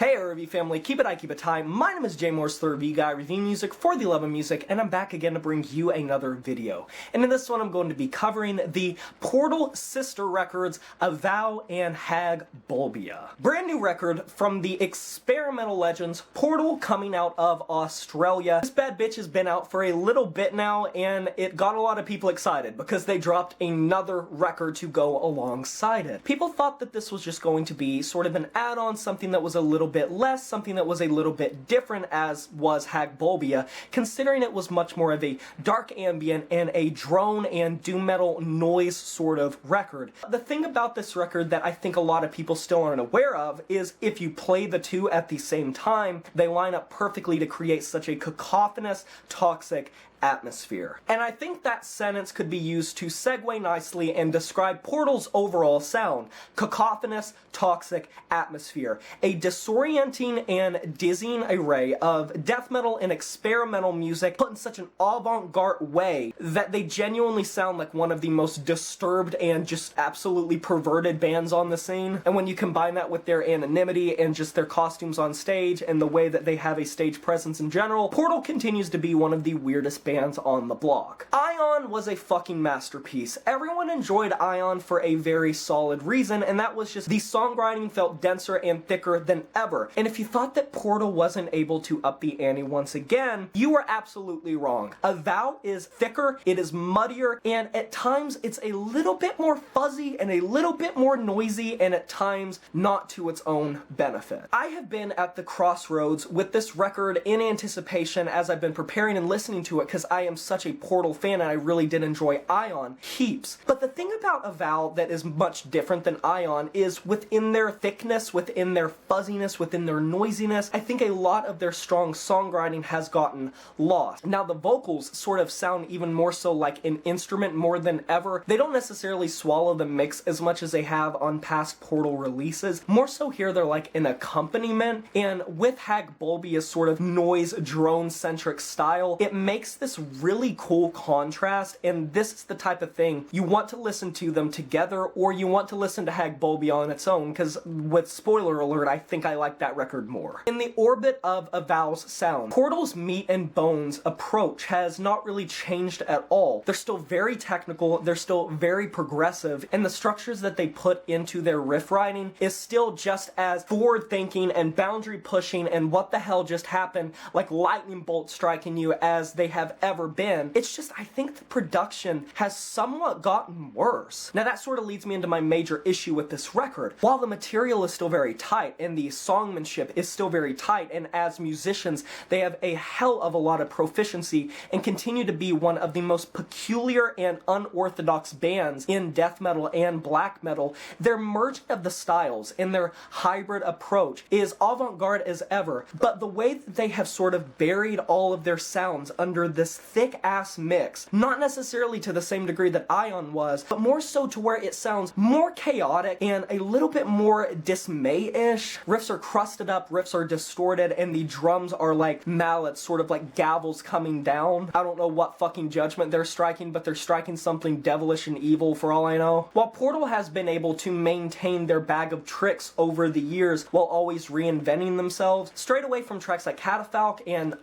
Hey RV family, keep it I keep it time. My name is J Moore's Third V Guy, reviewing music for the love of music, and I'm back again to bring you another video. And in this one I'm going to be covering the Portal sister records Avow and Hagbulbia. Brand new record from the experimental legends Portal, coming out of Australia. This bad bitch has been out for a little bit now, and it got a lot of people excited because they dropped another record to go alongside it. People thought that this was just going to be sort of an add-on, something that was a little bit less, something that was a little bit different, as was Hagbulbia, considering it was much more of a dark ambient and a drone and doom metal noise sort of record. The thing about this record that I think a lot of people still aren't aware of is if you play the two at the same time, they line up perfectly to create such a cacophonous, toxic atmosphere. And I think that sentence could be used to segue nicely and describe Portal's overall sound. Cacophonous, toxic atmosphere. A disorienting and dizzying array of death metal and experimental music put in such an avant-garde way that they genuinely sound like one of the most disturbed and just absolutely perverted bands on the scene. And when you combine that with their anonymity and just their costumes on stage and the way that they have a stage presence in general, Portal continues to be one of the weirdest bands on the block. Ion was a fucking masterpiece. Everyone enjoyed Ion for a very solid reason, and that was just the songwriting felt denser and thicker than ever. And if you thought that Portal wasn't able to up the ante once again, you were absolutely wrong. Avow is thicker, it is muddier, and at times it's a little bit more fuzzy and a little bit more noisy, and at times not to its own benefit. I have been at the crossroads with this record in anticipation as I've been preparing and listening to it, because I am such a Portal fan and I really did enjoy Ion heaps. But the thing about Avow that is much different than Ion is within their thickness, within their fuzziness, within their noisiness, I think a lot of their strong songwriting has gotten lost. Now the vocals sort of sound even more so like an instrument more than ever. They don't necessarily swallow the mix as much as they have on past Portal releases. More so here they're like an accompaniment, and with Hagbulbia's sort of noise drone-centric style, it makes this really cool contrast, and this is the type of thing you want to listen to them together, or you want to listen to Hagbulbia on its own, because with spoiler alert, I think I like that record more. In the orbit of Avow's sound, Portal's meat and bones approach has not really changed at all. They're still very technical, they're still very progressive, and the structures that they put into their riff writing is still just as forward-thinking and boundary-pushing and what the hell just happened, like lightning bolt striking you as they have ever been. It's just, I think the production has somewhat gotten worse. Now that sort of leads me into my major issue with this record. While the material is still very tight and the songmanship is still very tight, and as musicians they have a hell of a lot of proficiency and continue to be one of the most peculiar and unorthodox bands in death metal and black metal, their merging of the styles and their hybrid approach is avant-garde as ever, but the way that they have sort of buried all of their sounds under this thick-ass mix, not necessarily to the same degree that Ion was, but more so to where it sounds more chaotic and a little bit more dismay-ish. Riffs are crusted up, riffs are distorted, and the drums are like mallets, sort of like gavels coming down. I don't know what fucking judgment they're striking, but they're striking something devilish and evil for all I know. While Portal has been able to maintain their bag of tricks over the years while always reinventing themselves, straight away from tracks like Catafalque and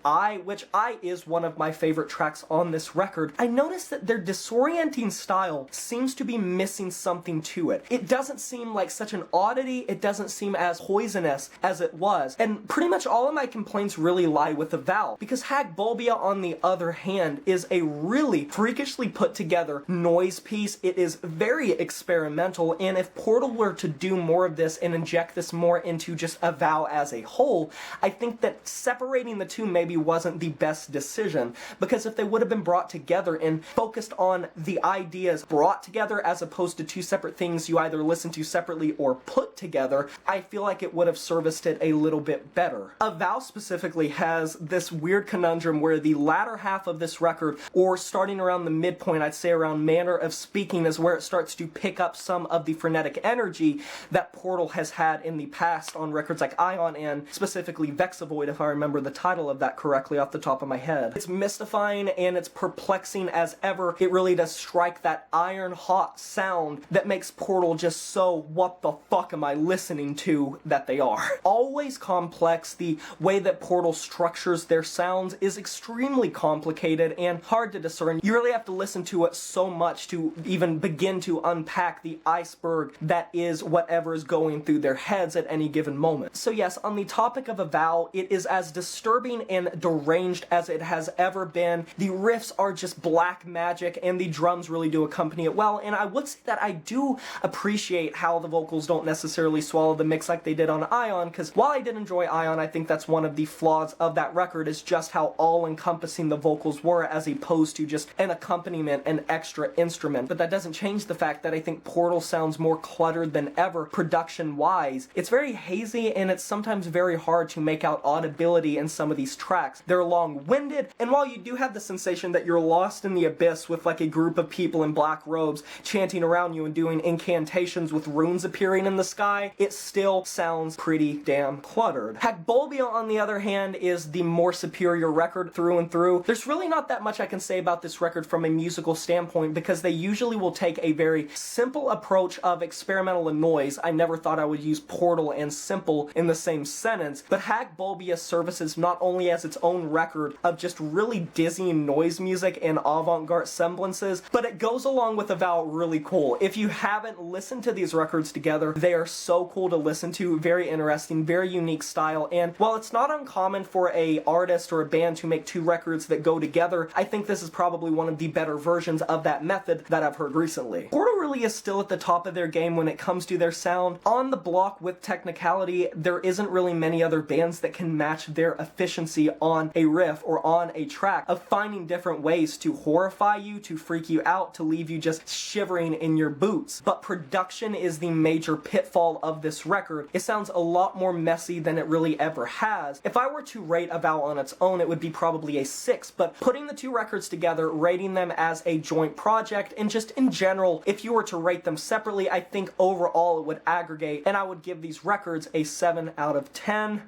which is one of my favorite tracks on this record, I noticed that their disorienting style seems to be missing something to it. It doesn't seem like such an oddity, it doesn't seem as poisonous as it was, and pretty much all of my complaints really lie with Avow, because Hagbulbia, on the other hand, is a really freakishly put together noise piece. It is very experimental, and if Portal were to do more of this and inject this more into just Avow as a whole, I think that separating the two maybe wasn't the best decision, because if they would have been brought together and focused on the ideas brought together as opposed to two separate things you either listen to separately or put together, I feel like it would have serviced it a little bit better. Avow specifically has this weird conundrum where the latter half of this record, or starting around the midpoint, I'd say around Manner of Speaking, is where it starts to pick up some of the frenetic energy that Portal has had in the past on records like Ion and specifically Vexovoid, if I remember the title of that correctly off the top of my head. It's mystifying mystifying and it's perplexing as ever, it really does strike that iron hot sound that makes Portal just so what the fuck am I listening to that they are. Always complex, the way that Portal structures their sounds is extremely complicated and hard to discern. You really have to listen to it so much to even begin to unpack the iceberg that is whatever is going through their heads at any given moment. So yes, on the topic of Avow, it is as disturbing and deranged as it has ever been. The riffs are just black magic and the drums really do accompany it well, and I would say that I do appreciate how the vocals don't necessarily swallow the mix like they did on Ion, because while I did enjoy Ion, I think that's one of the flaws of that record is just how all-encompassing the vocals were as opposed to just an accompaniment, an extra instrument. But that doesn't change the fact that I think Portal sounds more cluttered than ever production-wise. It's very hazy and it's sometimes very hard to make out audibility in some of these tracks. They're long-winded, and while you do have the sensation that you're lost in the abyss with like a group of people in black robes chanting around you and doing incantations with runes appearing in the sky, it still sounds pretty damn cluttered. Hagbulbia, on the other hand, is the more superior record through and through. There's really not that much I can say about this record from a musical standpoint because they usually will take a very simple approach of experimental and noise. I never thought I would use Portal and simple in the same sentence, but Hagbulbia services not only as its own record of just really dizzying noise music and avant-garde semblances, but it goes along with Avow really cool. If you haven't listened to these records together, they are so cool to listen to, very interesting, very unique style, and while it's not uncommon for a artist or a band to make two records that go together, I think this is probably one of the better versions of that method that I've heard recently. Portal really is still at the top of their game when it comes to their sound. On the block with Technicality, there isn't really many other bands that can match their efficiency on a riff or on a track of finding different ways to horrify you, to freak you out, to leave you just shivering in your boots. But production is the major pitfall of this record. It sounds a lot more messy than it really ever has. If I were to rate Avow on its own, it would be probably a 6, but putting the two records together, rating them as a joint project, and just in general, if you were to rate them separately, I think overall it would aggregate, and I would give these records a 7 out of 10.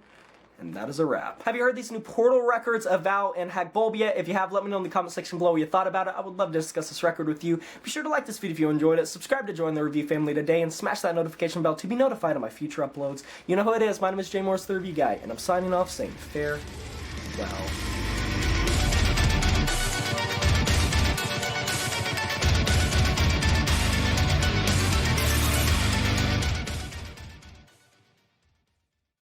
And that is a wrap. Have you heard these new Portal records, Avow and Hagbulbia? If you have, let me know in the comment section below what you thought about it. I would love to discuss this record with you. Be sure to like this video if you enjoyed it, subscribe to join the review family today, and smash that notification bell to be notified of my future uploads. You know who it is, my name is Jay Morris, the Review Guy, and I'm signing off saying farewell.